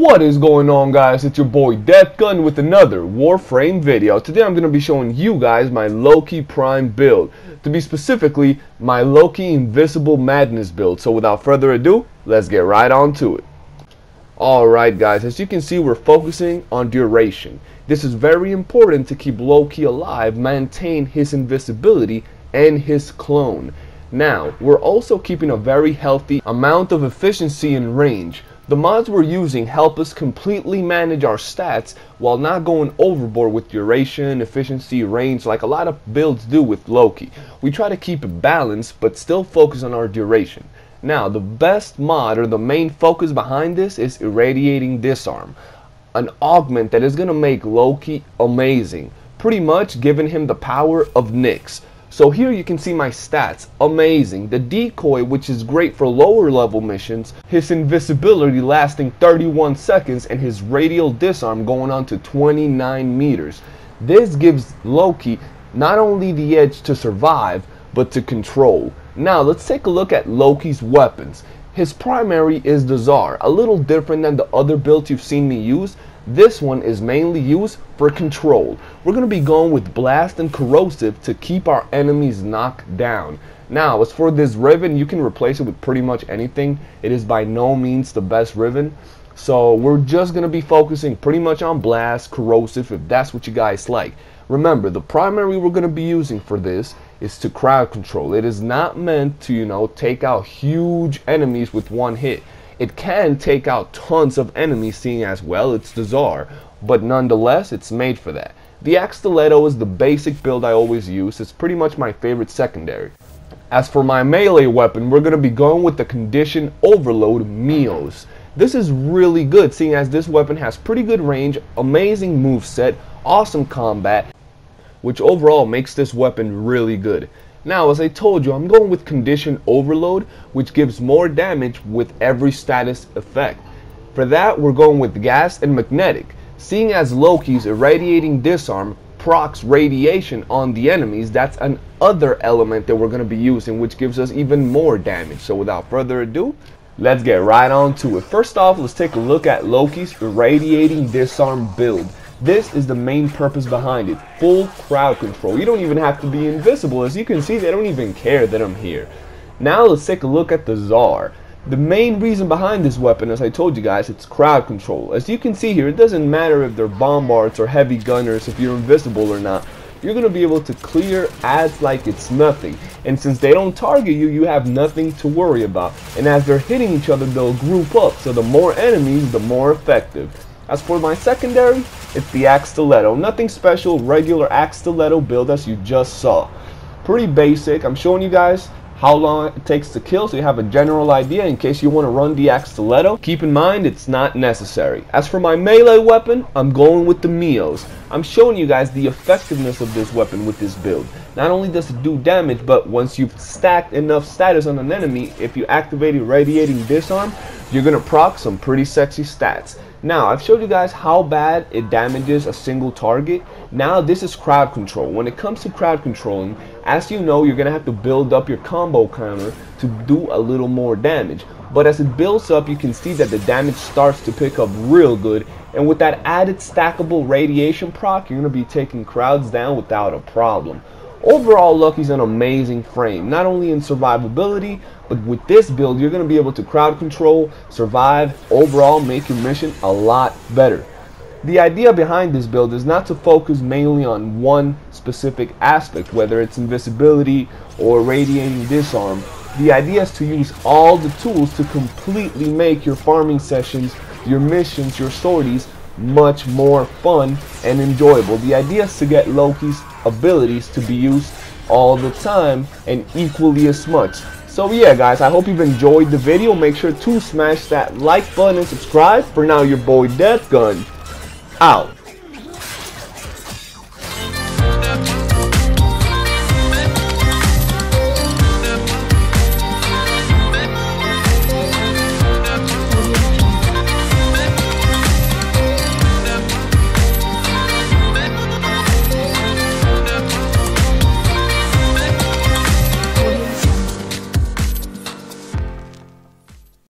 What is going on, guys? It's your boy deathgun with another Warframe video. Today I'm going to be showing you guys my Loki Prime build. To be specifically, my Loki Invisible Madness build. So without further ado, let's get right on to it. Alright guys, as you can see, we're focusing on duration. This is very important to keep Loki alive, maintain his invisibility and his clone. Now, we're also keeping a very healthy amount of efficiency and range. The mods we're using help us completely manage our stats while not going overboard with duration, efficiency, range like a lot of builds do with Loki. We try to keep it balanced but still focus on our duration. Now, the best mod or the main focus behind this is irradiating disarm, an augment that is going to make Loki amazing, pretty much giving him the power of Nyx. So here you can see my stats, amazing. The decoy, which is great for lower level missions, his invisibility lasting 31 seconds, and his radial disarm going on to 29 meters. This gives Loki not only the edge to survive, but to control. Now let's take a look at Loki's weapons. His primary is the Czar, a little different than the other builds you've seen me use. This one is mainly used for control. We're going to be going with blast and corrosive to keep our enemies knocked down. Now, as for this ribbon, you can replace it with pretty much anything. It is by no means the best ribbon. So we're just going to be focusing pretty much on blast, corrosive, if that's what you guys like. Remember, the primary we're going to be using for this is to crowd control. It is not meant to, take out huge enemies with one hit. It can take out tons of enemies, seeing as well it's the Czar, but nonetheless it's made for that. The axe stiletto is the basic build I always use. It's pretty much my favorite secondary. As for my melee weapon, we're going to be going with the condition overload MIOS. This is really good, seeing as this weapon has pretty good range, amazing moveset, awesome combat, which overall makes this weapon really good. Now, as I told you, I'm going with condition overload, which gives more damage with every status effect. For that, we're going with gas and magnetic. Seeing as Loki's irradiating disarm procs radiation on the enemies, that's another element that we're going to be using, which gives us even more damage. So without further ado, let's get right on to it. First off, let's take a look at Loki's irradiating disarm build. This is the main purpose behind it, full crowd control. You don't even have to be invisible. As you can see, they don't even care that I'm here. Now let's take a look at the Czar. The main reason behind this weapon, as I told you guys, it's crowd control. As you can see here, it doesn't matter if they're bombards or heavy gunners, if you're invisible or not. You're going to be able to clear ads like it's nothing. And since they don't target you, you have nothing to worry about. And as they're hitting each other, they'll group up. So the more enemies, the more effective. As for my secondary, it's the axe stiletto. Nothing special, regular axe stiletto build as you just saw. Pretty basic. I'm showing you guys how long it takes to kill so you have a general idea in case you want to run the axe stiletto. Keep in mind it's not necessary. As for my melee weapon, I'm going with the MIOS. I'm showing you guys the effectiveness of this weapon with this build. Not only does it do damage, but once you've stacked enough status on an enemy, if you activate irradiating disarm, you're going to proc some pretty sexy stats. Now, I've showed you guys how bad it damages a single target. Now, this is crowd control. When it comes to crowd controlling, as you know, you're going to have to build up your combo counter to do a little more damage. But as it builds up, you can see that the damage starts to pick up real good. And with that added stackable radiation proc, you're going to be taking crowds down without a problem. Overall, Loki's an amazing frame, not only in survivability, but with this build, you're going to be able to crowd control, survive, overall make your mission a lot better. The idea behind this build is not to focus mainly on one specific aspect, whether it's invisibility or radiating disarm. The idea is to use all the tools to completely make your farming sessions, your missions, your sorties much more fun and enjoyable. The idea is to get Loki's abilities to be used all the time and equally as much. So yeah guys, I hope you've enjoyed the video. Make sure to smash that like button and subscribe. For now, your boy deathgun out.